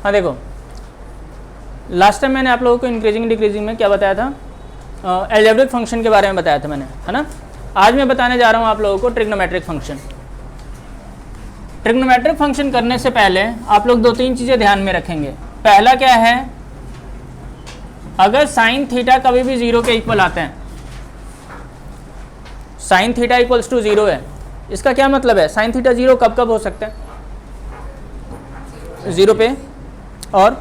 हाँ देखो, last time मैंने आप लोगों को इंक्रीजिंग डिक्रीजिंग में क्या बताया था, एल्जेब्रिक फंक्शन के बारे में बताया था मैंने, है ना। आज मैं बताने जा रहा हूँ आप लोगों को ट्रिग्नोमेट्रिक फंक्शन। ट्रिग्नोमेट्रिक फंक्शन करने से पहले आप लोग 2-3 चीज़ें ध्यान में रखेंगे। पहला क्या है, अगर साइन थीटा कभी भी 0 के इक्वल आते हैं, साइन थीटा इक्वल्स टू 0 है, इसका क्या मतलब है, साइन थीटा 0 कब कब हो सकता है, 0 पे और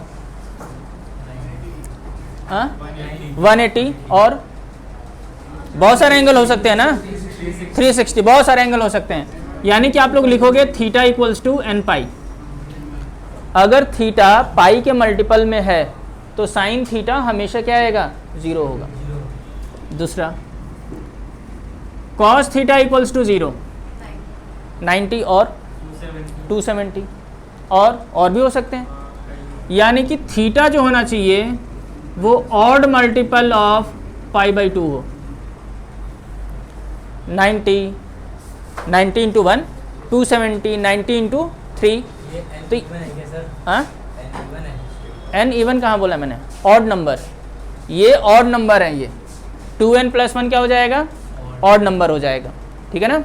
180 और बहुत सारे एंगल हो सकते हैं ना, 360, बहुत सारे एंगल हो सकते हैं। यानी कि आप लोग लिखोगे थीटा इक्वल्स टू एन पाई। अगर थीटा पाई के मल्टीपल में है तो साइन थीटा हमेशा क्या आएगा, 0 होगा। दूसरा, कॉस थीटा इक्वल्स टू 0, 90 और 270 और भी हो सकते हैं। यानी कि थीटा जो होना चाहिए वो odd multiple of pi by 2 हो। 90 इंटू 1 270, 90 इंटू 3, तो हाँ एन इवन कहाँ बोला मैंने, ऑड नंबर, ये ऑड नंबर है, ये 2n + 1 क्या हो जाएगा, ऑड नंबर हो जाएगा, ठीक है ना।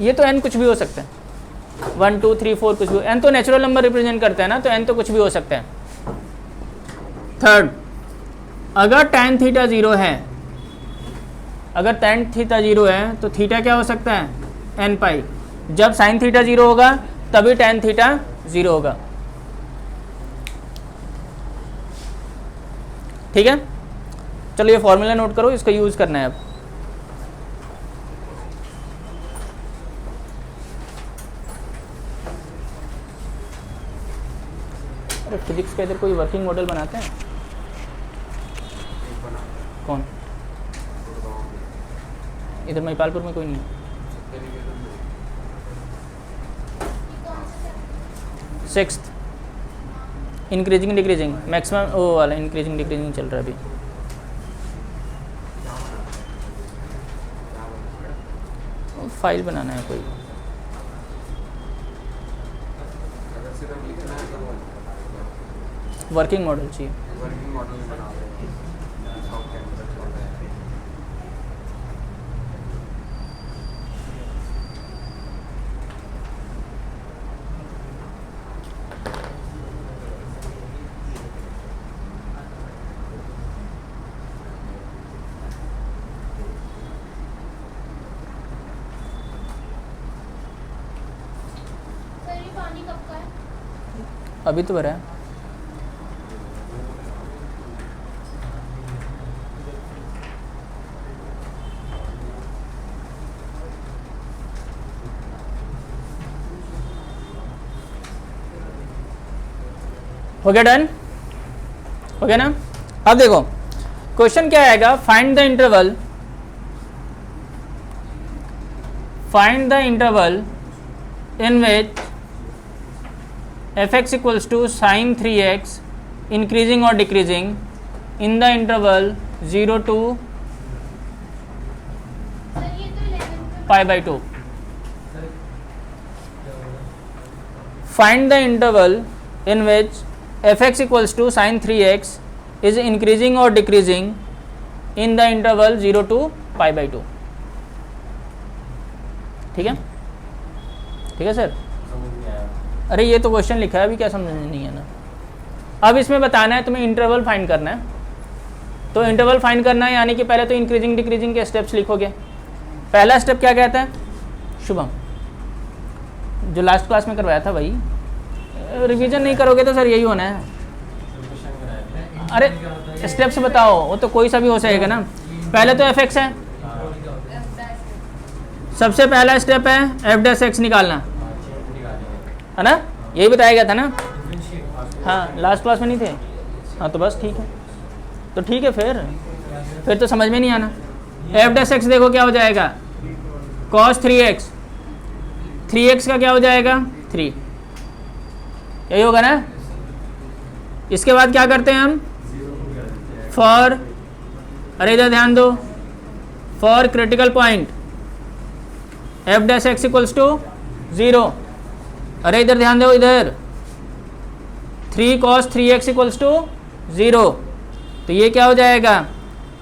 ये तो n कुछ भी हो सकता है, 1 2 3 4 कुछ भी, n तो नेचुरल नंबर रिप्रेजेंट करता है ना, तो n तो कुछ भी हो सकता है। थर्ड, अगर tan थीटा 0 है, अगर tan थीटा 0 है तो थीटा क्या हो सकता है, n पाई। जब sin थीटा 0 होगा तभी tan थीटा 0 होगा, ठीक है। चलो ये फॉर्मूला नोट करो, इसका यूज करना है अब। अरे फिजिक्स का इधर कोई वर्किंग मॉडल बनाते हैं, कौन, इधर महिपालपुर में कोई नहीं। सिक्स्थ, इंक्रीजिंग डिक्रीजिंग, मैक्सिमम वो वाला इंक्रीजिंग डिक्रीजिंग चल रहा है अभी। फाइल बनाना है कोई, वर्किंग मॉडल चाहिए। अभी तो भरा है, हो गया, डन हो गया ना। अब देखो क्वेश्चन क्या आएगा, find the interval in which fx equals to sin 3x increasing or decreasing in the interval 0 to pi by 2. Find the interval in which fx equals to sin 3x is increasing or decreasing in the interval 0 to pi by 2. ठीक है, ठीक है sir. अरे ये तो question लिखा है, अभी क्या समझ नहीं है ना। अब इसमें बताना है तुम्हें इंटरवल फाइंड करना है, तो इंटरवल फाइंड करना है यानी कि पहले तो इंक्रीजिंग डिक्रीजिंग के स्टेप्स लिखोगे। पहला स्टेप क्या कहता है शुभम, जो लास्ट क्लास में करवाया था वही, रिवीजन नहीं करोगे तो सर यही होना है। अरे स्टेप्स बताओ, वो तो कोई सा भी हो सकेगा ना। पहले तो fx है, सबसे पहला स्टेप है f' निकालना, है ना, यही बताया गया था ना। हाँ लास्ट क्लास में नहीं थे, हाँ तो बस ठीक है, तो ठीक है, फिर तो समझ में नहीं आना। f' देखो क्या हो जाएगा, cos 3x, 3x का क्या हो जाएगा 3, यही होगा ना। इसके बाद क्या करते हैं हम, फॉर, अरे इधर ध्यान दो, for critical point f' equals to 0, अरे इधर ध्यान दो, इधर 3 cos 3x इक्वल्स टू 0, तो ये क्या हो जाएगा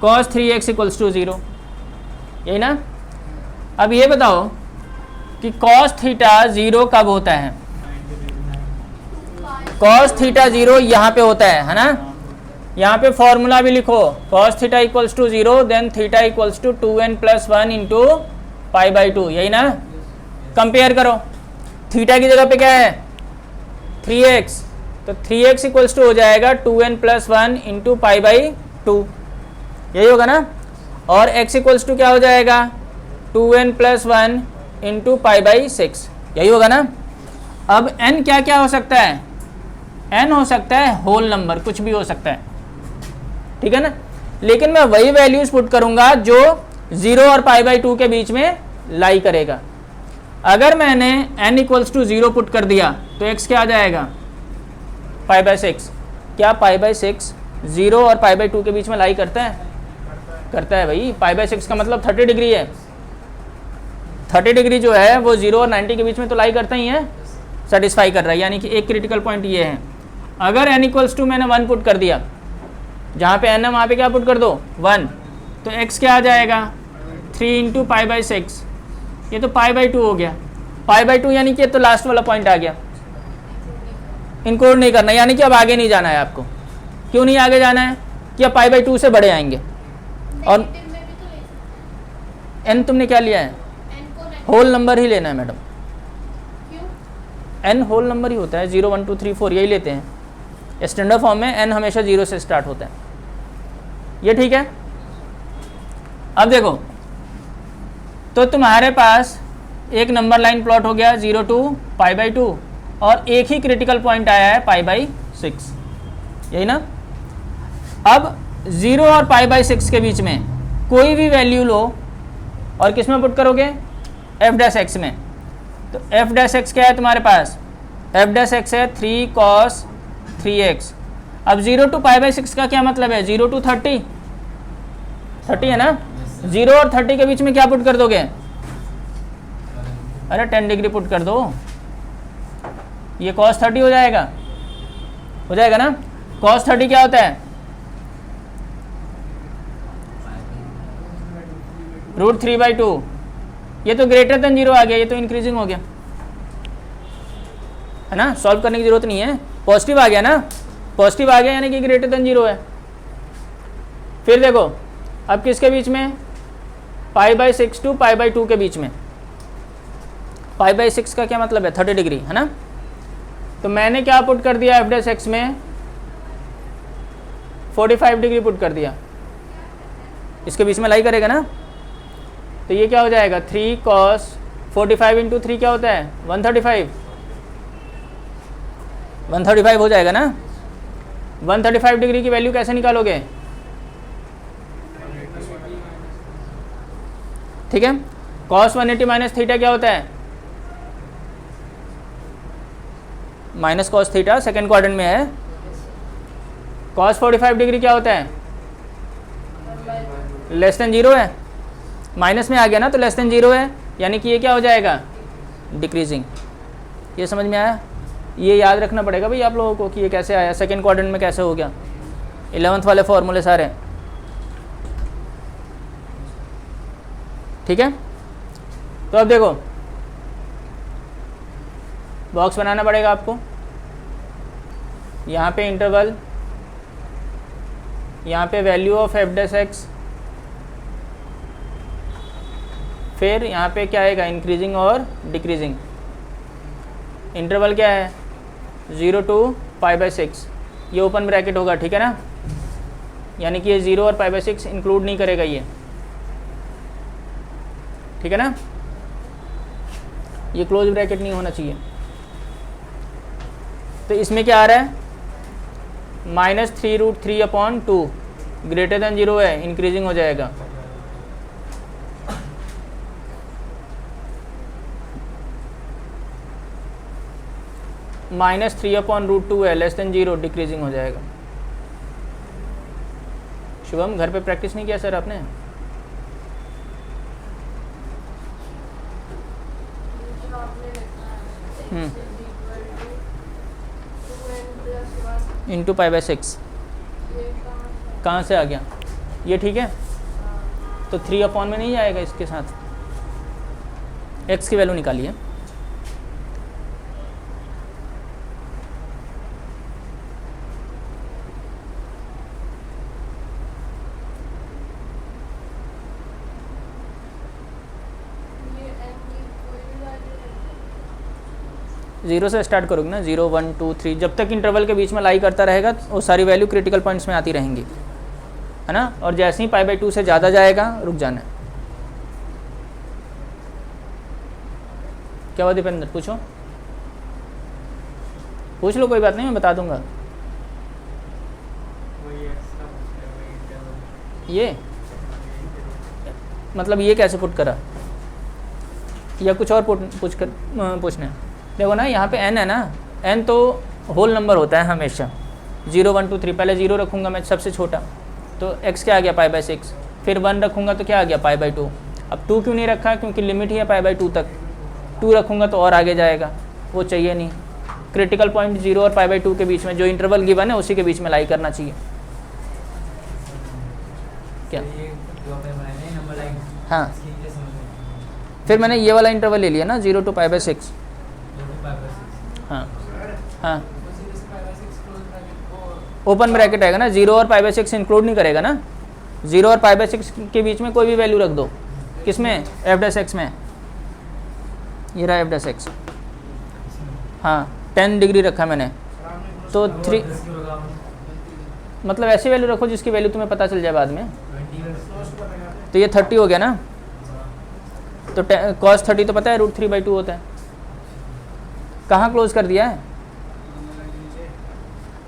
cos 3x इक्वल्स टू 0, यही ना। अब ये बताओ कि cos थीटा 0 कब होता है? cos थीटा 0 यहाँ पे होता है ना। यहाँ पे फॉर्मूला भी लिखो, cos theta equals to 0 then theta equals to 2n+1 into π/2, यही ना। कंपेयर करो, थीटा की जगह पे क्या है 3x, तो 3x इक्वल्स टू हो जाएगा 2n+1 इंटू π/2, यही होगा ना। और x इक्वल्स टू क्या हो जाएगा 2n+1 इंटू π/6, यही होगा ना। अब n क्या क्या हो सकता है? n हो सकता है होल नंबर, कुछ भी हो सकता है, ठीक है ना। लेकिन मैं वही वैल्यूज पुट करूंगा जो 0 और π/2 के बीच में लाई करेगा। अगर मैंने n इक्वल्स टू 0 पुट कर दिया तो x क्या आ जाएगा π/6। क्या π/6 0 और π/2 के बीच में लाई करता है? करता है भाई। π/6 का मतलब 30 डिग्री है। 30 डिग्री जो है वो 0 और 90 के बीच में तो लाई करता ही है, सेटिस्फाई कर रहा है। यानी कि एक क्रिटिकल पॉइंट ये है, अगर n इक्वल्स टू मैंने 1 पुट कर दिया, जहाँ पे n है वहाँ पे क्या पुट कर दो 1, तो x क्या आ जाएगा 3 इंटू π/6, ये तो π/2 हो गया। π/2 यानी कि तो लास्ट वाला पॉइंट आ गया, इंक्लूड नहीं करना, यानी कि अब आगे नहीं जाना है आपको। क्यों नहीं आगे जाना है? कि अब π/2 से बड़े आएंगे। और n तुमने क्या लिया है? होल नंबर ही लेना है मैडम। n होल नंबर ही होता है, 0 1 2 3 4 यही लेते हैं। स्टैंडर्ड फॉर्म में n हमेशा 0 से स्टार्ट होता है, ये ठीक है। अब देखो, तो तुम्हारे पास एक नंबर लाइन प्लॉट हो गया 0 to π/2 और एक ही क्रिटिकल पॉइंट आया है π/6, यही ना। अब 0 और π/6 के बीच में कोई भी वैल्यू लो और किस में पुट करोगे f' में, तो f' क्या है तुम्हारे पास? f' है 3 cos 3x। अब 0 to π/6 का क्या मतलब है? 0 to 30 है ना। 0 और 30 के बीच में क्या पुट कर दोगे? अरे 10 डिग्री पुट कर दो, ये cos 30 हो जाएगा ना। cos 30 क्या होता है? √3/2। ये तो ग्रेटर देन 0 आ गया, ये तो इंक्रीजिंग हो गया है ना। सॉल्व करने की जरूरत नहीं है, पॉजिटिव आ गया ना। पॉजिटिव आ गया यानी कि ग्रेटर देन 0 है। फिर देखो, अब किसके बीच में? π/6 टू π/2 के बीच में। π/6 का क्या मतलब है? 30 डिग्री है ना। तो मैंने क्या पुट कर दिया f' में? 45 डिग्री पुट कर दिया, इसके बीच में लाई करेगा ना। तो ये क्या हो जाएगा 3 cos 45 इंटू 3 क्या होता है 135 हो जाएगा ना। 135 डिग्री की वैल्यू कैसे निकालोगे? ठीक है, cos 180 माइनस थीटा क्या होता है? Minus cos theta second quadrant में है। cos 45 डिग्री क्या होता है? लेस देन 0 है, माइनस में आ गया ना, तो लेस देन 0 है, यानी कि ये क्या हो जाएगा डिक्रीजिंग। ये समझ में आया? ये याद रखना पड़ेगा भाई आप लोगों को कि ये कैसे आया, सेकेंड क्वाड्रेंट में कैसे हो गया। 11th वाले फॉर्मूले सारे, ठीक है। तो अब देखो, बॉक्स बनाना पड़ेगा आपको। यहाँ पे इंटरवल, यहाँ पे वैल्यू ऑफ f', फिर यहाँ पे क्या आएगा इंक्रीजिंग और डिक्रीजिंग। इंटरवल क्या है 0 to π/6, ये ओपन ब्रैकेट होगा, ठीक है ना। यानी कि ये 0 और π/6 इंक्लूड नहीं करेगा ये, ठीक है ना। ये क्लोज ब्रैकेट नहीं होना चाहिए। तो इसमें क्या आ रहा है -3√3/2 ग्रेटर देन 0 है, इंक्रीजिंग हो जाएगा। -3/√2 है, लेस देन 0, डिक्रीजिंग हो जाएगा। शुभम, घर पे प्रैक्टिस नहीं किया सर आपने? इंटू पाई बाई 6 कहाँ से आ गया ये, ठीक है। तो 3 अपॉन में नहीं जाएगा इसके साथ, x की वैल्यू निकालिए। जीरो से स्टार्ट करोगे ना, 0 1 2 3, जब तक इंटरवल के बीच में लाई करता रहेगा वो सारी वैल्यू क्रिटिकल पॉइंट्स में आती रहेंगी, है ना। और जैसे ही पाई बाई 2 से ज़्यादा जाएगा रुक जाना है। क्या हुआ दीपेंद्र, पूछो, पूछ लो, कोई बात नहीं, मैं बता दूंगा। ये मतलब ये कैसे पुट करा, या कुछ और पूछना है। देखो ना यहाँ पे n है ना, n तो होल नंबर होता है हमेशा, 0 1 2 3, पहले 0 रखूँगा मैं सबसे छोटा, तो x क्या आ गया पाई बाई 6, फिर 1 रखूँगा तो क्या आ गया पाई बाई 2। अब 2 क्यों नहीं रखा, क्योंकि लिमिट ही है पाई बाई 2 तक, 2 रखूँगा तो और आगे जाएगा, वो चाहिए नहीं। क्रिटिकल पॉइंट 0 और पाई बाई 2 के बीच में जो इंटरवल गिवन है उसी के बीच में लाई करना चाहिए। क्या, हाँ, फिर मैंने ये वाला इंटरवल ले लिया ना, 0 टू पाई बाई 6। हाँ हाँ, ओपन ब्रैकेट आएगा ना, 0 और पाई बाई 6 इंक्लूड नहीं करेगा ना, 0 और पाई बाई 6 के बीच में कोई भी वैल्यू रख दो, किसमें, एफ डैश एक्स में, ये रहा एफ डैश एक्स, हाँ 10 डिग्री रखा मैंने, तो 3 मतलब ऐसी वैल्यू रखो जिसकी वैल्यू तुम्हें पता चल जाए बाद में। तो ये 30 हो गया ना, तो cos 30 तो पता है √3/2 होता है। कहाँ क्लोज कर दिया है,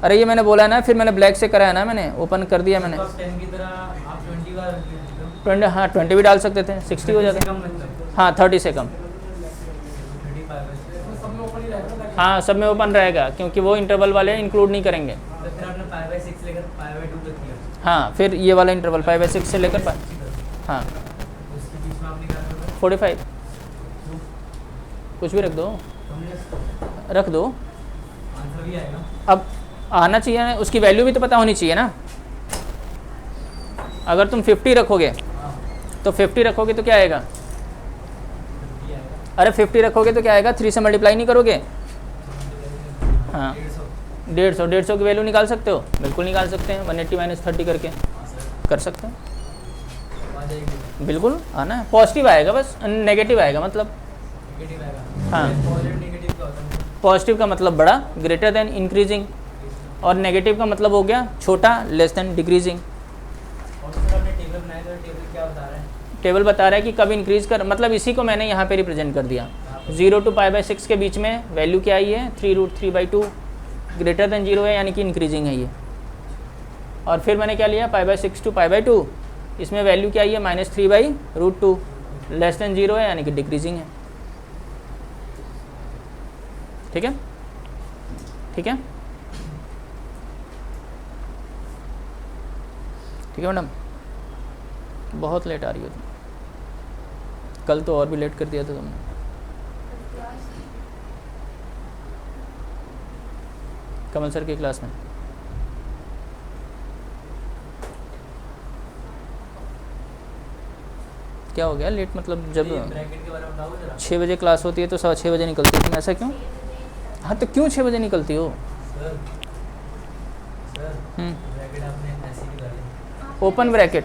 अरे ये मैंने बोला ना, फिर मैंने ब्लैक से कराया ना, मैंने ओपन कर दिया मैंने। 20, हाँ 20 भी डाल सकते थे, 60 हो जाता, हाँ 30 से कम, हाँ सब में ओपन रहेगा, क्योंकि वो इंटरवल वाले इंक्लूड नहीं करेंगे। हाँ फिर ये वाला इंटरवल पाई बाई 6 से लेकर हाँ 45, कुछ भी रख दो, रख दो, अब आना चाहिए ना, उसकी वैल्यू भी तो पता होनी चाहिए ना। अगर तुम 50 रखोगे तो 50 रखोगे तो क्या आएगा, अरे 50 रखोगे तो क्या आएगा, 3 से मल्टीप्लाई नहीं करोगे, हाँ 150 की वैल्यू निकाल सकते हो, बिल्कुल निकाल सकते हैं, 180 माइनस 30 करके कर सकते हैं, बिल्कुल आना है। पॉजिटिव आएगा बस, नेगेटिव आएगा मतलब, हाँ पॉजिटिव का मतलब बड़ा, ग्रेटर देन इंक्रीजिंग, और नेगेटिव का मतलब हो गया छोटा, लेस देन डिक्रीजिंग। टेबल बता रहा है कि कब इंक्रीज कर, मतलब इसी को मैंने यहाँ पे रिप्रेजेंट कर दिया। 0 टू पाई बाई 6 के बीच में वैल्यू क्या आई है, 3√3/2, ग्रेटर देन 0 है यानी कि इंक्रीजिंग है ये। और फिर मैंने क्या लिया, pi by 6 to pi by 2, इसमें वैल्यू क्या आई है, -3/√2, लेस देन 0 है यानी कि डिक्रीजिंग है। ठीक है, ठीक है, ठीक है मैडम, बहुत लेट आ रही हो तुम, कल तो और भी लेट कर दिया था तुमने। कमल सर की क्लास में क्या हो गया लेट, मतलब जब 6 बजे क्लास होती है तो 6:15 बजे निकलती है तुम, ऐसा क्यों? हाँ तो क्यों 6 बजे निकलती हो? ओपन ब्रैकेट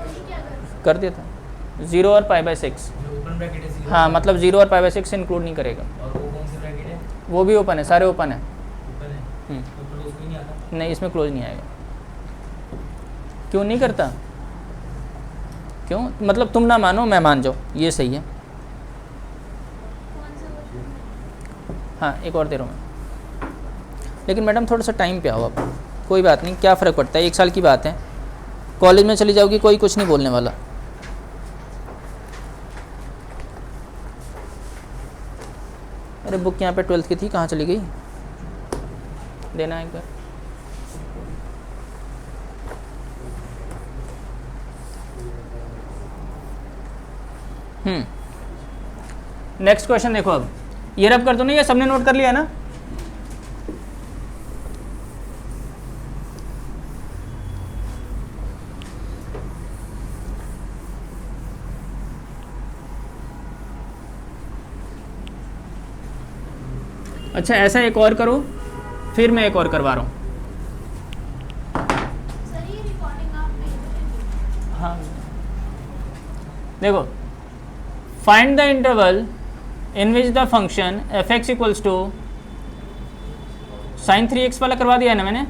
कर दिया था, 0 और पाई बाई 6, हाँ मतलब 0 और पाई बाई 6 से इंक्लूड नहीं करेगा। वो भी ओपन है, सारे ओपन है, नहीं इसमें क्लोज नहीं आएगा। क्यों नहीं करता, क्यों, मतलब तुम ना मानो मैं मान जाऊँ, ये सही है। हाँ एक और दे रहा हूँ मैं, लेकिन मैडम थोड़ा सा टाइम पे आओ आप, कोई बात नहीं, क्या फ़र्क पड़ता है, 1 साल की बात है, कॉलेज में चली जाओगी कोई कुछ नहीं बोलने वाला। अरे बुक यहाँ पे 12th की थी, कहाँ चली गई, देना एक बार। नेक्स्ट क्वेश्चन देखो, अब ये रब कर दो ना, ये सबने नोट कर लिया ना। अच्छा ऐसा एक और करो, फिर मैं एक और करवा रहा हूँ। हाँ देखो, find the interval in which the function F X equals to sine 3x वाला करवा दिया है ना मैंने,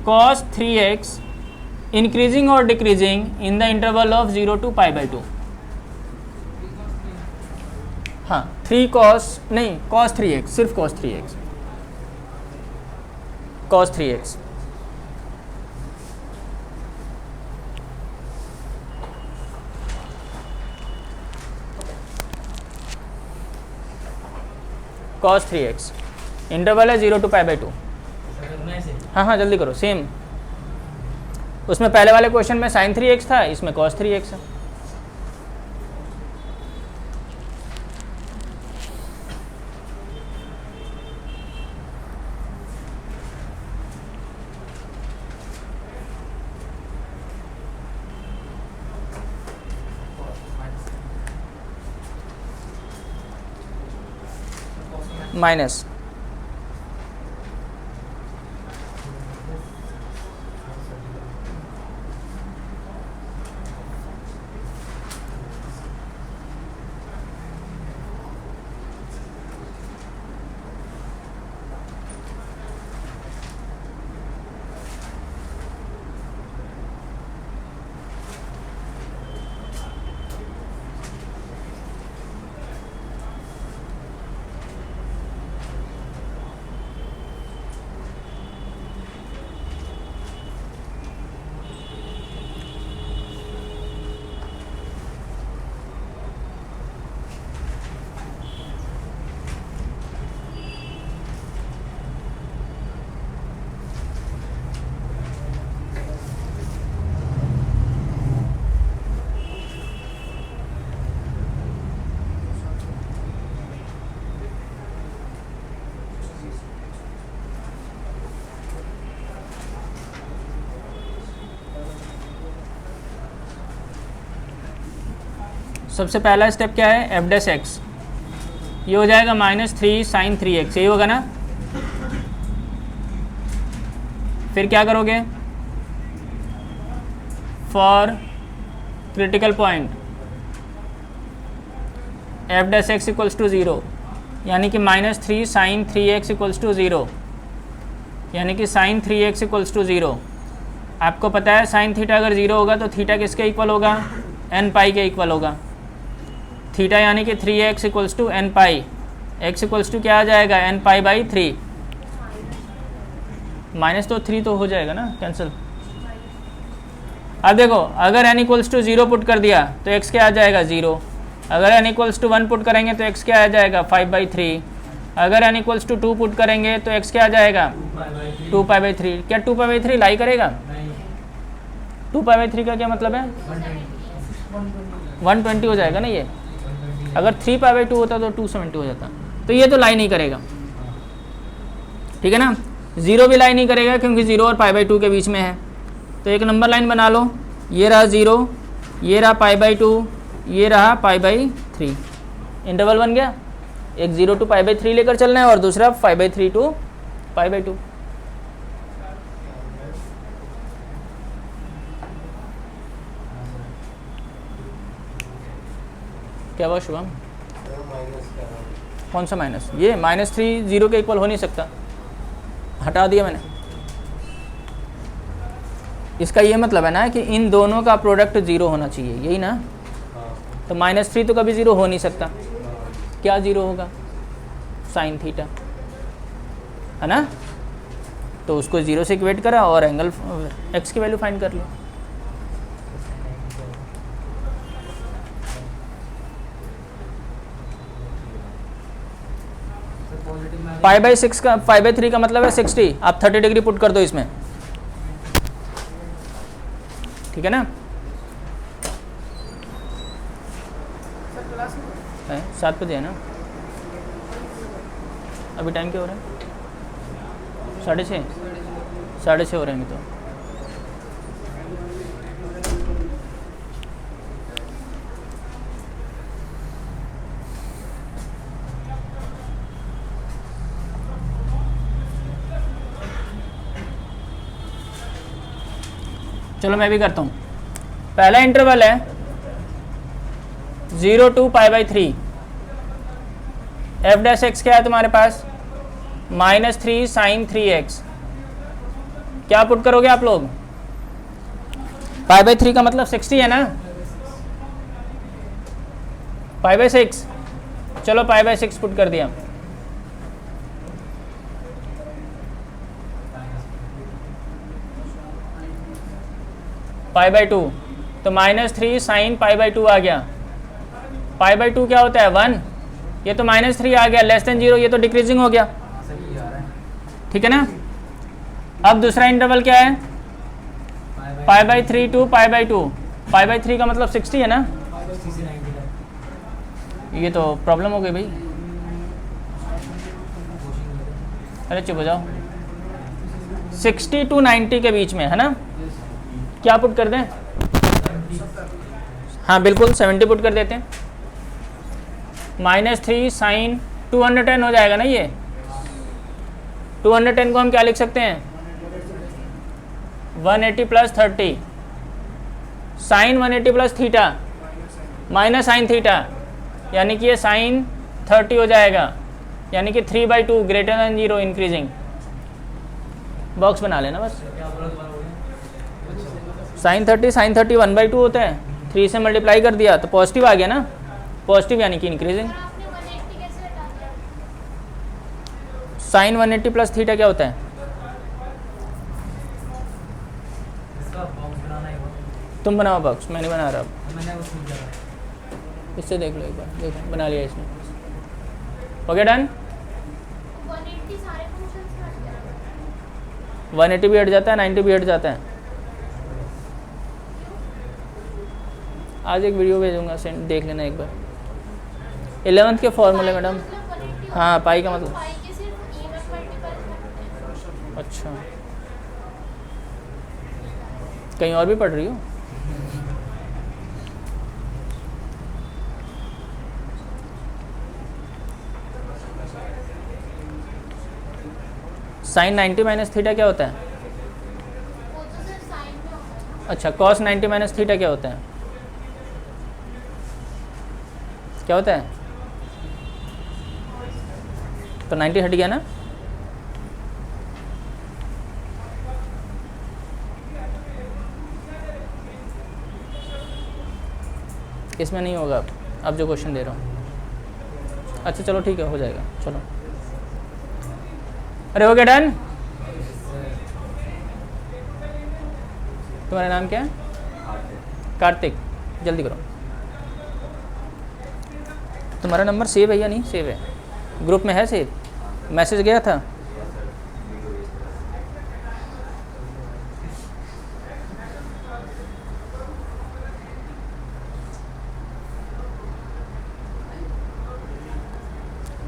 cos 3x इंक्रीजिंग और decreasing in the interval of 0 to π/2। हाँ 3 cos नहीं, cos 3x, सिर्फ cos 3x, cos 3x। cos 3x interval है 0 to π/2। हाँ हाँ जल्दी करो, सेम उसमें पहले वाले क्वेश्चन में sin 3x था, इसमें cos 3x है। माइनस सबसे पहला स्टेप क्या है, एफ डैश एक्स, ये हो जाएगा -3 sin 3x, यही होगा ना। फिर क्या करोगे, for critical point F dash X equals to 0, यानी कि -3 sin 3x इक्वल्स टू 0, यानी कि sin 3x इक्वल्स टू 0। आपको पता है साइन थीटा अगर 0 होगा तो थीटा किसके इक्वल होगा, n पाई के इक्वल होगा। थीटा यानी कि 3x equals to n pi, x equals to क्या आ जाएगा, n पाई/3। माइनस तो 3 तो हो जाएगा ना कैंसिल। अब देखो, अगर n इक्वल्स टू 0 पुट कर दिया तो x क्या आ जाएगा, 0। अगर n इक्वल्स टू 1 पुट करेंगे तो x क्या आ जाएगा, 5/3। अगर n इक्वल्स टू 2 पुट करेंगे तो x क्या आ जाएगा, 2π/3। क्या 2π/3 लाई करेगा, 2π/3 का क्या मतलब है, 120 हो जाएगा ना ये। अगर 3π/2 होता तो 270 हो जाता, तो ये तो लाई नहीं करेगा, ठीक है ना। 0 भी लाई नहीं करेगा क्योंकि 0 और π/2 के बीच में है। तो एक नंबर लाइन बना लो, ये रहा 0, ये रहा π/2, ये रहा π/3, इंटरवल बन गया। एक 0 to π/3 लेकर चलना है और दूसरा 5/3 to π/2। क्या हुआ शुभम, कौन सा माइनस, ये -3 0 के इक्वल हो नहीं सकता, हटा दिया मैंने। इसका ये मतलब है ना कि इन दोनों का प्रोडक्ट 0 होना चाहिए, यही ना। तो -3 तो कभी 0 हो नहीं सकता, क्या 0 होगा, साइन थीटा, है ना। तो उसको 0 से इक्वेट करा और एंगल x की वैल्यू फाइंड कर लो। π/6 का, π/3 का मतलब है 60। आप 30 डिग्री पुट कर दो इसमें, ठीक है ना। 7 बजे है ना, अभी टाइम क्या हो रहा है, 6:30, 6:30 हो रहे हैं तो। चलो मैं भी करता हूँ। पहला इंटरवल है 0 to π/3। एफ डैश एक्स क्या है तुम्हारे पास? -3 sin 3x। क्या पुट करोगे आप लोग? π/3 का मतलब 60 है ना, π/6। चलो π/6 पुट कर दिया। π/2 तो -3 sin π/2 आ गया। π/2 क्या होता है? 1। ये तो -3 आ गया, लेस देन 0, ये तो डिक्रीजिंग हो गया, ठीक है ना। अब दूसरा इंटरवल क्या है? π/3 to π/2। π/3 का मतलब 60 है ना। ये तो प्रॉब्लम हो गई भाई, अरे चुप हो जाओ। 60 to 90 के बीच में है ना। क्या पुट कर दें? हाँ बिल्कुल 70 पुट कर देते हैं। -3 साइन 210 हो जाएगा ना। ये 210 को हम क्या लिख सकते हैं? 180 + 30 sine 180 + theta minus sine theta, यानी कि ये साइन 30 हो जाएगा, यानी कि 3/2 ग्रेटर देन 0 इंक्रीजिंग। बॉक्स बना लेना बस। साइन 30 1/2 होता है, 3 से मल्टीप्लाई कर दिया तो पॉजिटिव आ गया ना। पॉजिटिव यानी कि इंक्रीजिंग। साइन 180 + थीटा क्या होता है? तुम बनाओ बॉक्स, मैं नहीं बना रहा। इससे देख लो एक बार, देखो बना लिया इसने। Okay done. 180 भी हट जाता है, 90 भी हट जाता है। आज एक वीडियो भेजूंगा, सेंड देख लेना एक बार। 11th के फॉर्मूले मैडम। हाँ पाई का मतलब, अच्छा कहीं और भी पढ़ रही हो? साइन 90 माइनस थीटा क्या होता है? अच्छा कॉस 90 माइनस थीटा क्या होता है? क्या होता है? तो 90 हट गया ना। इसमें नहीं होगा अब जो क्वेश्चन दे रहा हूँ। अच्छा चलो ठीक है, हो जाएगा। चलो अरे हो गया डन। तुम्हारा नाम क्या है? कार्तिक। जल्दी करो। तुम्हारा नंबर सेव है या नहीं सेव है? ग्रुप में है सेव? मैसेज गया था?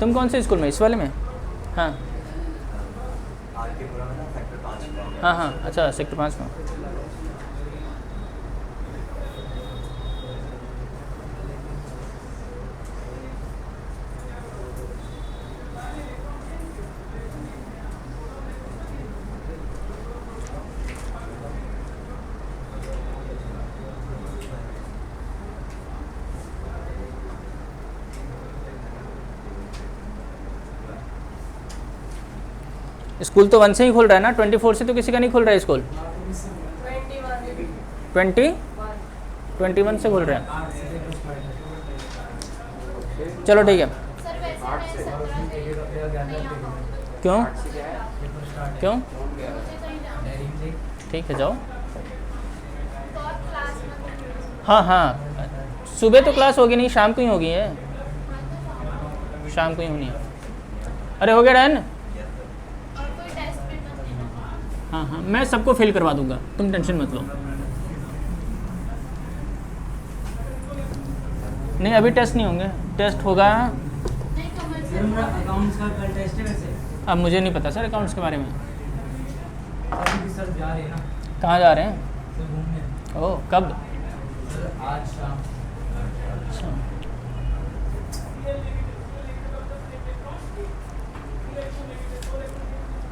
तुम कौन से स्कूल में? इस वाले में? हाँ हाँ हाँ अच्छा सेक्टर 5 में। स्कूल तो 1 से ही खुल रहा है ना, 24 से तो किसी का नहीं खुल रहा है स्कूल। 21 से खुल रहा है। चलो ठीक है। क्यों क्यों? ठीक है जाओ। हाँ हाँ सुबह तो क्लास होगी नहीं, शाम को ही होगी है, शाम को ही होनी है। अरे हो गया डन। हाँ हाँ मैं सबको फिल करवा दूंगा, तुम टेंशन मत लो। नहीं अभी टेस्ट नहीं होंगे, टेस्ट होगा। अब मुझे नहीं पता सर अकाउंट्स के बारे में। कहाँ जा रहे हैं? ओह कब? आज शाम। अच्छा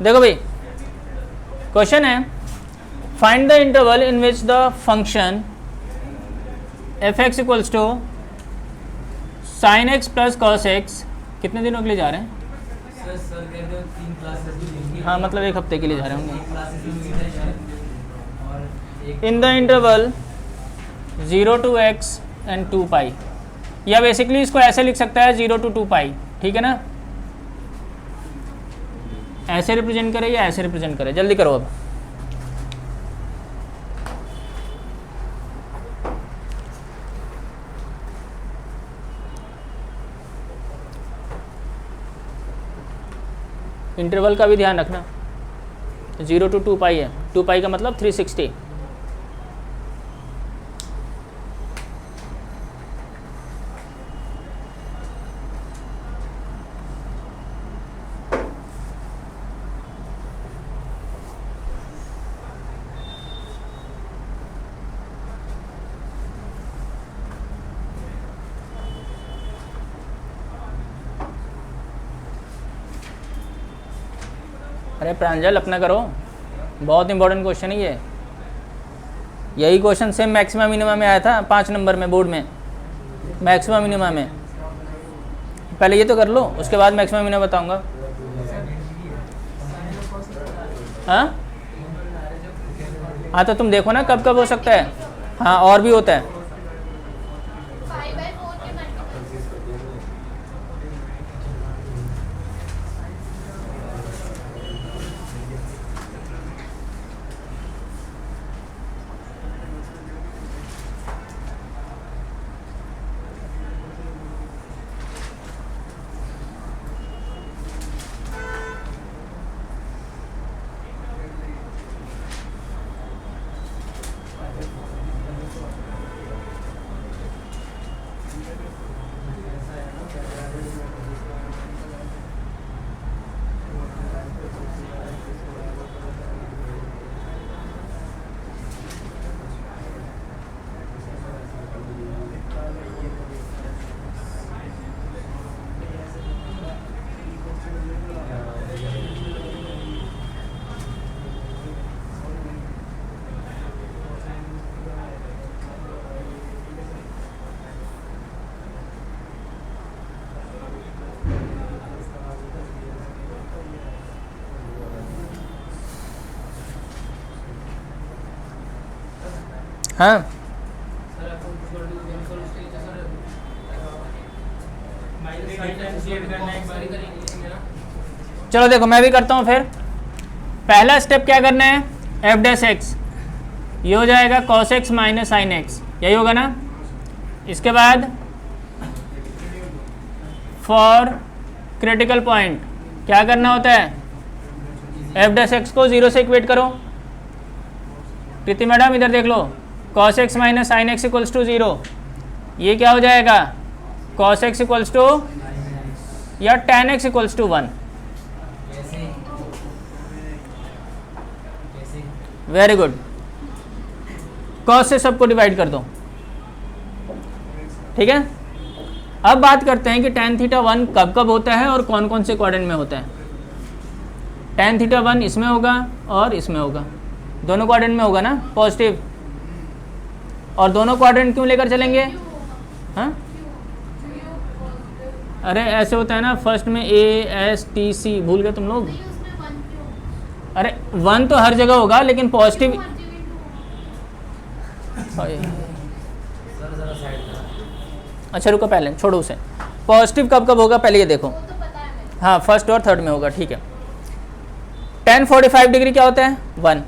देखो भाई क्वेश्चन है find the interval in which the function F X equals to sine X plus cos X कितने दिनों के लिए जा रहे हैं? सर सर कह रहे हो 3 क्लासेस भी लेंगे। हाँ मतलब 1 हफ्ते के लिए जा रहे होंगे। 1 क्लासेस भी लेंगे शायद, और एक इन the interval 0 to x and 2 पाई, या बेसिकली इसको ऐसे लिख सकता है 0 to 2 पाई, ठीक है ना? ऐसे रिप्रेजेंट करे या ऐसे रिप्रेजेंट करे, जल्दी करो अब। इंटरवल का भी ध्यान रखना, 0 to 2 पाई है, 2 पाई का मतलब 360। अरे प्रांजल अपना करो, बहुत इंपॉर्टेंट क्वेश्चन है ये। यही क्वेश्चन सेम मैक्सिमा मिनिमा में आया था 5 नंबर में बोर्ड में, मैक्सिमा मिनिमा में। पहले ये तो कर लो, उसके बाद मैक्सिमा मिनिमा बताऊंगा। हाँ तो तुम देखो ना कब कब हो सकता है। हाँ और भी होता है। हाँ सर अपन equal stage sir minus sign add करना है, एक बार करेंगे ना। चलो देखो मैं भी करता हूँ फिर। पहला स्टेप क्या करना है, एफ डैश एक्स, ये हो जाएगा cos x minus sine x, यही होगा ना। इसके बाद फॉर क्रिटिकल पॉइंट क्या करना होता है, एफ डैश एक्स को 0 से इक्वेट करो। प्रीति मैडम इधर देख लो, cos x minus sine x equals to 0, ये क्या हो जाएगा, कॉस एक्स इक्वल्स टू या tan x इक्वल्स टू 1। कैसे कैसे वेरी गुड, कॉस से सबको डिवाइड कर दो, ठीक है। अब बात करते हैं कि tan थीटा 1 कब कब होता है और कौन कौन से क्वाड्रेंट में होता है। tan थीटा 1 इसमें होगा और इसमें होगा, दोनों क्वाड्रेंट में होगा ना पॉजिटिव। और दोनों क्वाड्रेंट क्यों लेकर चलेंगे, हाँ अरे ऐसे होता है ना, फर्स्ट में ASTC भूल गए तुम लोग। अरे 1 तो हर जगह होगा लेकिन पॉजिटिव। सर जरा साइड करा। अच्छा रुको पहले छोड़ो उसे, पॉजिटिव कब कब होगा पहले ये देखो। हाँ फर्स्ट और थर्ड में होगा, ठीक है। tan 45 डिग्री क्या होता है, 1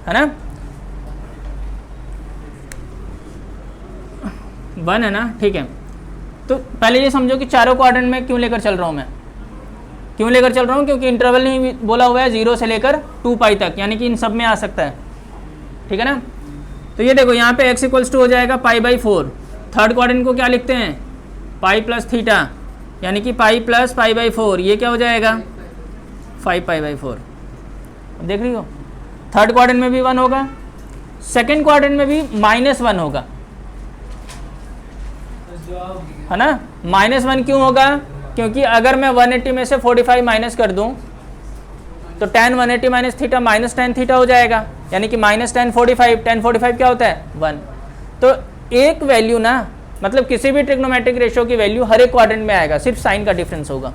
है ना, 1 है ना, ठीक है। तो पहले ये समझो कि चारों क्वाड्रेंट में क्यों लेकर चल रहा हूँ मैं, क्यों लेकर चल रहा हूँ, क्योंकि इंटरवल नहीं बोला हुआ है 0 से लेकर 2 पाई तक, यानी कि इन सब में आ सकता है, ठीक है ना। तो ये देखो यहाँ पे x इक्वल्स टू हो जाएगा π/4। थर्ड क्वाड्रेंट को क्या लिखते हैं, पाई प्लस थीटा, यानी कि पाई प्लस π/4, ये क्या हो जाएगा 5π/4। देख रही हो, थर्ड क्वाड्रेंट में भी 1 होगा, सेकेंड क्वाड्रेंट में भी -1 होगा, है ना। -1 क्यों होगा, क्योंकि अगर मैं 180 में से 45 माइनस कर दूं तो tan 180 minus theta minus tan theta हो जाएगा। यानी कि -1045, 1045 क्या होता है 1। तो एक वैल्यू ना, मतलब किसी भी ट्रिग्नोमेट्रिक रेशियो की वैल्यू हर एक क्वाड्रेंट में आएगा, सिर्फ साइन का डिफरेंस होगा,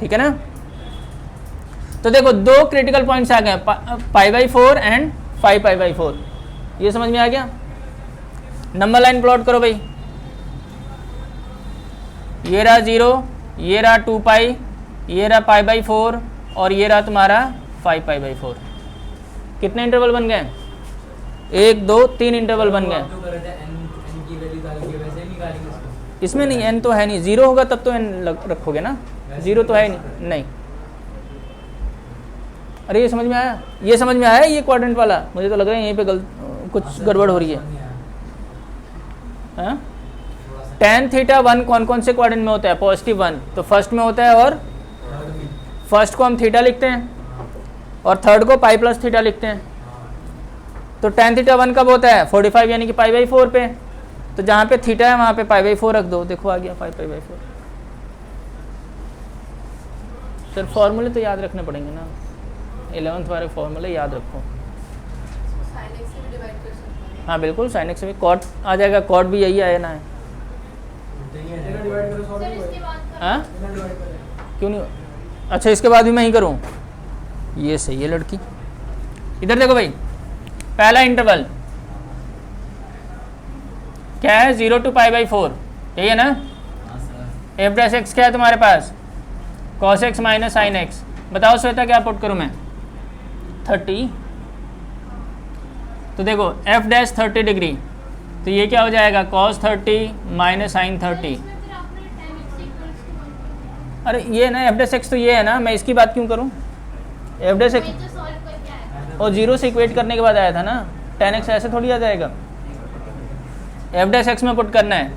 ठीक है ना। तो देखो दो क्रिटिकल पॉइंट्स आ गए, π/4 एंड 5π/4, ये समझ में आ गया। नंबर लाइन प्लॉट करो भाई, ये रहा 0, ये रहा 2π, ये रहा π/4 और ये रहा तुम्हारा 5π/4। कितने इंटरवल बन गए? 1 2 3 इंटरवल बन गए। जो कर रहे थे n की वैल्यू डाल के वैसे निकालेंगे इसको। इसमें नहीं, n तो है नहीं, 0 होगा तब तो n रखोगे ना, 0 तो है नहीं। अरे ये समझ में आया, ये समझ में आया ये क्वाड्रेंट वाला? मुझे तो लग रहा है यहीं पे कुछ गड़बड़ हो रही है। हाँ? tan थीटा 1 कौन कौन से क्वाड्रेंट में होता है? +1, तो फर्स्ट में होता है, और फर्स्ट को हम थीटा लिखते हैं और थर्ड को पाई प्लस थीटा लिखते हैं। तो tan थीटा 1 कब होता है? 45 यानी कि π/4 पे। तो जहाँ पे थीटा है वहाँ पे π/4 रख दो, देखो आ गया 5π/4। सर फॉर्मूले तो याद रखने पड़ेंगे ना, 11th वाले फॉर्मूले याद रखो। हाँ बिल्कुल, sin x से भी कॉट आ जाएगा, कॉट भी यही आया ना है। हाँ क्यों नहीं? अच्छा इसके बाद भी मैं ही करूँ? ये सही है लड़की। इधर देखो भाई, पहला इंटरवल क्या है? 0 to π/4, यही है ना। f' क्या है तुम्हारे पास? cos x - sin x। बताओ श्वेता क्या पुट करूँ मैं? 30। तो देखो f' 30 डिग्री, तो ये क्या हो जाएगा? cos 30 - sin 30। अरे ये ना f' तो ये है ना, मैं इसकी बात क्यों करूँ? f' और 0 से इक्वेट करने के बाद आया था ना, tan x ऐसे थोड़ी आ जाएगा। f' में पुट करना है।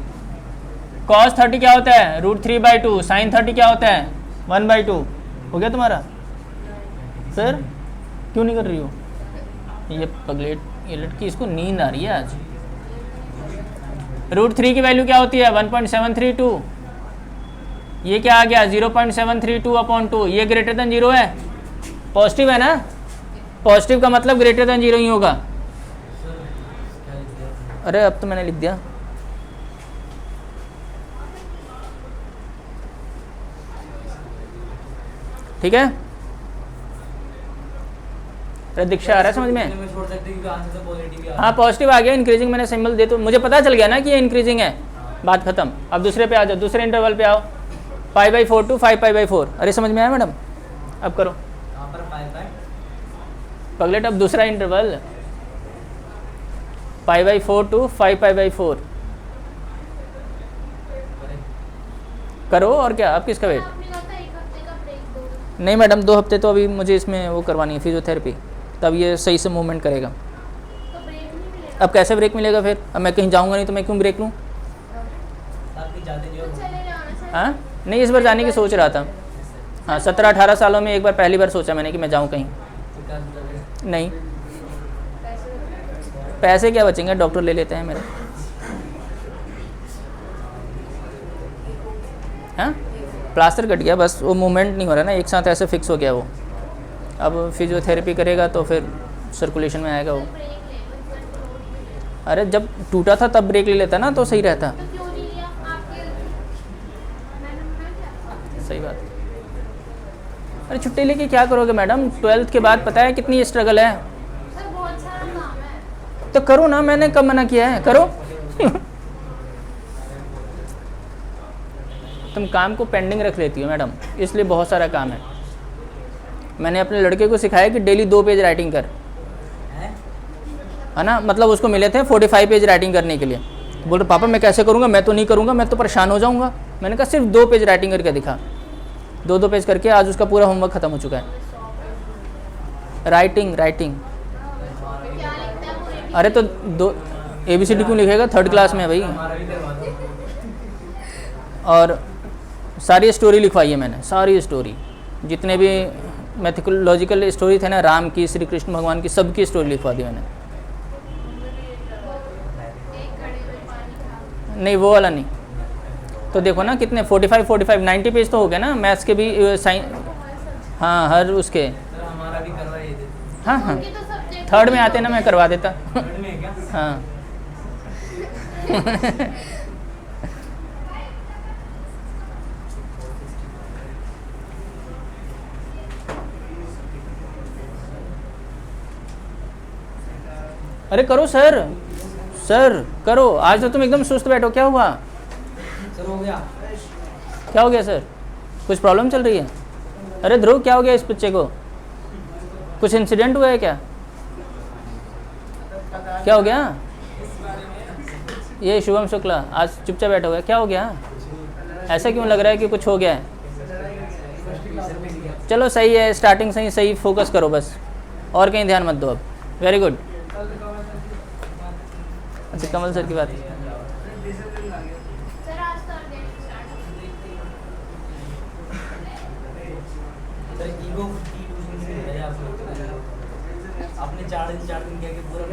cos 30 क्या होता है? √3/2। sin 30 क्या होता है? 1/2। हो गया तुम्हारा? सर क्यों नहीं कर रही हो? ये पगलेट, ये लड़की, इसको नींद आ रही है आज। √3 की वैल्यू क्या होती है? 1.732। ये क्या आ गया? 0.732/2। ये ग्रेटर देन 0 है, पॉजिटिव है ना। पॉजिटिव का मतलब ग्रेटर देन 0 ही होगा। अरे अब तो मैंने लिख दिया। ठीक है, अरे दीक्षा आ रहा है समझ में? हाँ पॉजिटिव आ गया, इंक्रीजिंग मैंने सिंबल दे, तो मुझे पता चल गया ना कि ये इंक्रीजिंग है, बात खत्म। अब दूसरे पे आ जाओ, दूसरे इंटरवल पे आओ, π/4 to 5π/4। अरे समझ में आया मैडम? अब करो पगलेट, अब दूसरा इंटरवल π/4 to 5π/4 करो। और क्या, अब किसका वेट? नहीं मैडम, 2 हफ्ते तो अभी मुझे इसमें वो करवानी है, फिजियोथेरेपी, तब ये सही से मूवमेंट करेगा। अब कैसे ब्रेक मिलेगा फिर? अब मैं कहीं जाऊंगा नहीं तो मैं क्यों ब्रेक लूँ? हाँ नहीं, इस बार जाने की सोच रहा था। हाँ 17-18 सालों में एक बार, पहली बार सोचा मैंने कि मैं जाऊँ कहीं। नहीं पैसे क्या बचेंगे, डॉक्टर ले लेते हैं मेरे। हाँ प्लास्टर कट गया बस, वो मूवमेंट नहीं हो रहा ना, एक साथ ऐसे फिक्स हो गया वो। अब फिजियोथेरेपी करेगा तो फिर सर्कुलेशन में आएगा वो। अरे जब टूटा था तब ब्रेक ले लेता ना तो सही रहता। सही बात। अरे छुट्टी लेके क्या करोगे मैडम? 12th के बाद पता है कितनी स्ट्रगल है। तो करो ना, मैंने कब मना किया है? करो। तुम काम को पेंडिंग रख लेती हो मैडम, इसलिए बहुत सारा काम है। मैंने अपने लड़के को सिखाया कि डेली 2 पेज राइटिंग कर, है ना। मतलब उसको मिले थे 45 पेज राइटिंग करने के लिए। बोल रहे पापा मैं कैसे करूँगा, मैं तो नहीं करूँगा, मैं तो परेशान हो जाऊँगा। मैंने कहा सिर्फ 2 पेज राइटिंग करके दिखा। 2 पेज करके आज उसका पूरा होमवर्क ख़त्म हो चुका है। राइटिंग। अरे तो 2 ABCD क्यों लिखेगा? 3rd क्लास में है भाई। और सारी स्टोरी लिखवाई है मैंने, सारी स्टोरी, जितने भी मैथोलॉजिकल स्टोरी थे ना, राम की, श्री कृष्ण भगवान की, सबकी स्टोरी लिखवा दी मैंने। नहीं वो वाला नहीं। तो देखो ना कितने 45 90 पेज तो हो गए ना मैथ्स के भी, साइंस। हाँ हर उसके। हमारा भी करवाइए हाँ हाँ उनके तो subject थर्ड में आते ना मैं करवा देता। थर्ड में है क्या? हाँ अरे करो सर, सर करो। आज तो तुम एकदम सुस्त बैठो, क्या हुआ? सर हो गया। क्या हो गया सर? कुछ प्रॉब्लम चल रही है? अरे ध्रुव क्या हो गया इस बच्चे को? कुछ इंसिडेंट हुआ है क्या? क्या हो गया? ये शुभम शुक्ला आज चुपचाप बैठा हुआ है, क्या हो गया? ऐसा क्यों लग रहा है कि कुछ हो गया है? चलो सही है, स्टार्टिंग से ही सही फोकस करो बस, और कहीं ध्यान मत दो अब। Very good. अच्छा कमल सर की बात है। सर आज तो अर्जेंट स्टार्ट सर ईगो की ट्यूशन से है आपने 4 दिन क्या कि पूरा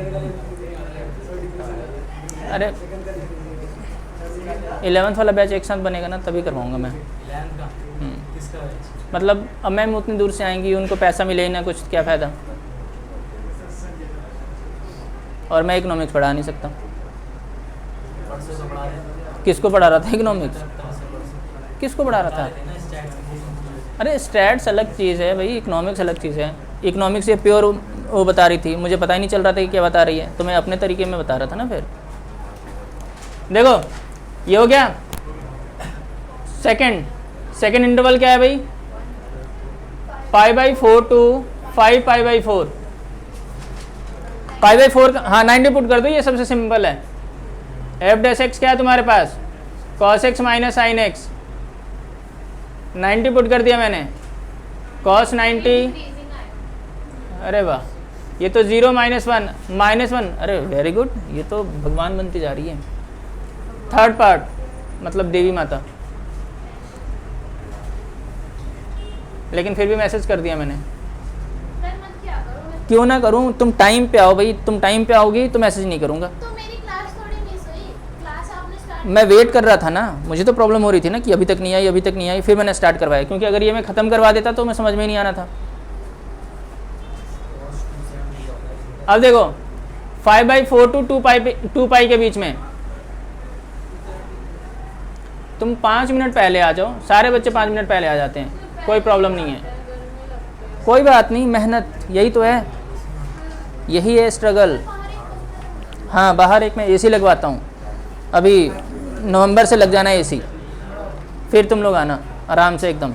अरे 11th वाला बैच एक साथ बनेगा ना तभी करवाऊँगा मैं। 11th का किसका है? मतलब अब मैम उतनी दूर से आएंगी, उनको पैसा मिले ही ना कुछ, क्या फ़ायदा? और मैं इकोनॉमिक्स पढ़ा नहीं सकता। परसों तो पढ़ा रहे किसको पढ़ा रहा था इकोनॉमिक्स? किसको पढ़ा रहा था? थे ना स्टैट्स। अरे स्टैट्स अलग चीज़ है भाई, इकोनॉमिक्स अलग चीज़ है। इकोनॉमिक्स ये प्योर वो बता रही थी, मुझे पता ही नहीं चल रहा था कि क्या बता रही है, तो मैं अपने तरीके में बता रहा था ना। फिर देखो ये हो गया सेकंड इंटरवल क्या है भाई? π/4 to 5π/4। π/4 हाँ 90 पुट कर दो, ये सबसे सिंपल है। f' क्या है तुम्हारे पास? cos x minus sin x। 90 put कर दिया मैंने, cos 90। अरे वाह, ये तो 0 -1 अरे वेरी गुड, ये तो भगवान बनती जा रही है। थर्ड पार्ट मतलब देवी माता, लेकिन फिर भी मैसेज कर दिया मैंने। सर मत क्या करो, मैं क्यों ना करूं? तुम टाइम पे आओ भाई, तुम टाइम पे आओगी तो मैसेज नहीं करूंगा। तो मेरी क्लास थोड़ी मिस हुई, क्लास आपने स्टार्ट मैं वेट कर रहा था ना, मुझे तो प्रॉब्लम हो रही थी ना कि अभी तक नहीं आई, अभी तक नहीं आई, फिर मैंने स्टार्ट करवाया, क्योंकि अगर ये मैं ख़त्म करवा देता तो मैं समझ में ही नहीं आना था। अब देखो 5/4 to 2π के बीच में तुम 5 मिनट पहले आ जाओ, सारे बच्चे 5 मिनट पहले आ जाते हैं, कोई प्रॉब्लम नहीं है, कोई बात नहीं, मेहनत यही तो है, यही है स्ट्रगल। हाँ बाहर एक मैं एसी लगवाता हूँ, अभी नवंबर से लग जाना है एसी, फिर तुम लोग आना आराम से एकदम।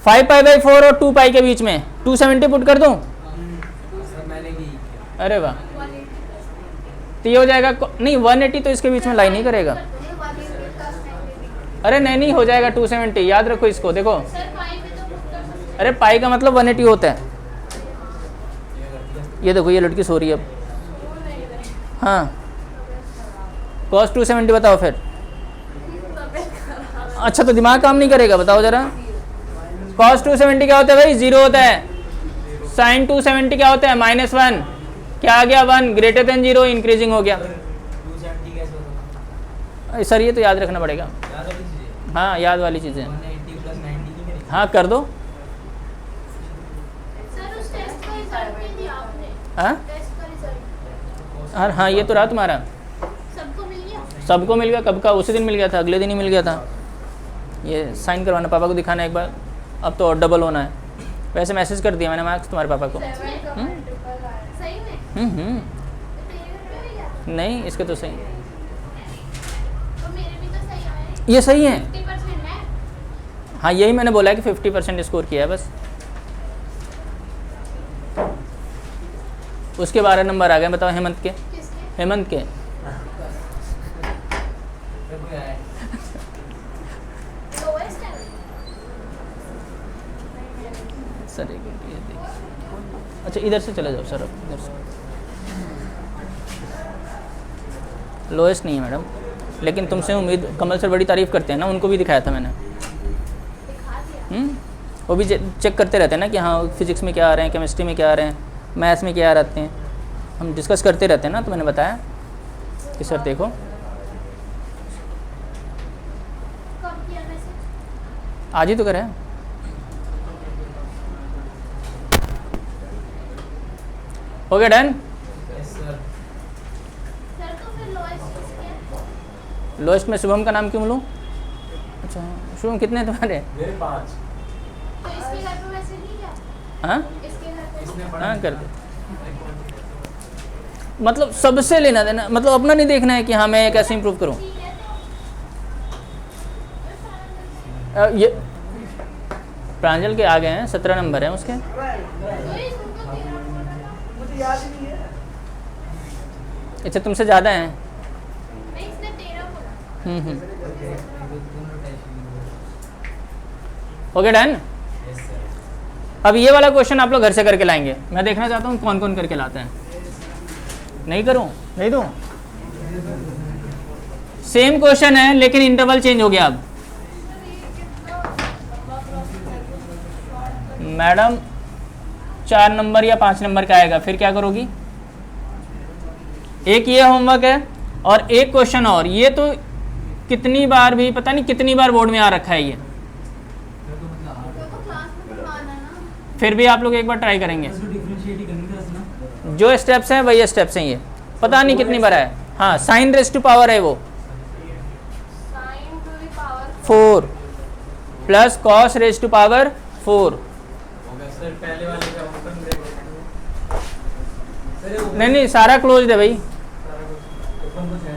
5π/4 और 2π के बीच में 270 पुट कर दूँ? सर मैंने भी किया। अरे वाह, तो ये हो जाएगा नहीं 180 तो इसके बीच में लाइन नहीं करेगा। अरे नहीं हो जाएगा 270, याद रखो इसको। देखो सर पाई में तो बुक कर सकते अरे पाई का मतलब 180 होता है। ये देखो ये लड़की सो रही है अब। हाँ cos 270 बताओ फिर। अच्छा तो दिमाग काम नहीं करेगा, बताओ जरा। cos 270 क्या होता है भाई? 0 होता है। sin 270 क्या होता है? -1। क्या आ गया? 1 ग्रेटर देन 0, इंक्रीजिंग हो गया। 270 कैसे होता? सर ये तो याद रखना पड़ेगा। याद वाली चीज़ें। हाँ याद वाली चीज़ें। 180 + 90 नहीं करेंगे। हाँ कर दो। सर उस टेस्ट का रिजल्ट नहीं दिया आपने, हाँ टेस्ट का रिजल्ट हाँ ये तो रहा तुम्हारा, सबको मिल गया? सबको मिल गया। कब का? उसी दिन मिल गया था, अगले दिन ही मिल गया था। ये साइन करवाना, पापा को दिखाना एक बार, अब तो और डबल होना है। वैसे मैसेज कर दिया मैंने मार्क्स तुम्हारे पापा को। सही में? तो तेरे घर पे भी गया? नहीं इसके तो सही, तो मेरे भी तो सही आए, ये सही है। 50% है। हाँ यही मैंने बोला है कि 50% स्कोर किया है बस। उसके 12 नंबर आ गए। बताओ हेमंत के? किसके? हेमंत के सर कोई आया है? लोएस्ट है? सर एक मिनट ये देखिए। अच्छा इधर से चले जाओ सर, अब इधर से। लोएस्ट नहीं है मैडम, लेकिन तुमसे उम्मीद, कमल सर बड़ी तारीफ़ करते हैं ना, उनको भी दिखाया था मैंने। दिखा दिया। वो भी चेक करते रहते हैं ना कि हाँ फिजिक्स में क्या आ रहे हैं, केमिस्ट्री में क्या आ रहे हैं, मैथ्स में क्या आ रहे हैं, हम डिस्कस करते रहते हैं ना। तो मैंने बताया कि सर देखो कब किया मैसेज? आज ही तो करें। हो गया डन। Yes sir. सर तो फिर लोएस्ट क्या? लोएस्ट में शुभम का नाम क्यों लूँ? अच्छा शुभम कितने हैं तुम्हारे? मेरे 5। तो इसके घर पे वैसे नहीं क्या? हाँ इसके घर पे इसने हाँ कर दे। मतलब सबसे लेना देना, मतलब अपना नहीं देखना है कि हाँ मैं कैसे इम्प्रूव करूँ। ठीक है तो ये प्रांजल के आ गए हैं, 17 नंबर है उसके। तो इसको 13 बोल रहा था। मुझे याद ही नहीं है। अच्छा तुमसे ज़्यादा हैं। नहीं इसने 13 बोला। Okay done. Yes sir. अब ये वाला क्वेश्चन आप लोग घर से करके लाएंगे। मैं देखना चाहता हूँ कौन कौन करके लाते हैं। नहीं करूँ? नहीं दूँ? सेम क्वेश्चन है लेकिन इंटरवल चेंज हो गया अब। मैडम 4 नंबर या 5 नंबर का आएगा, फिर क्या करोगी? एक ये होमवर्क है और एक क्वेश्चन और। ये तो कितनी बार भी पता नहीं कितनी बार बोर्ड में आ रखा है ये, तो क्लास में पढ़ाना ना। फिर भी आप लोग एक बार ट्राई करेंगे। इसको डिफरेंशिएट ही करनी था ना। जो स्टेप्स हैं वही स्टेप्स हैं, ये पता नहीं कितनी बार है। हाँ साइन रेज टू पावर है वो sine to the power 4 plus cos raise to power 4। होगा सर। पहले वाले का ओपन ब्रेक सर। नहीं नहीं सारा क्लोज है भाई। ओपन कुछ है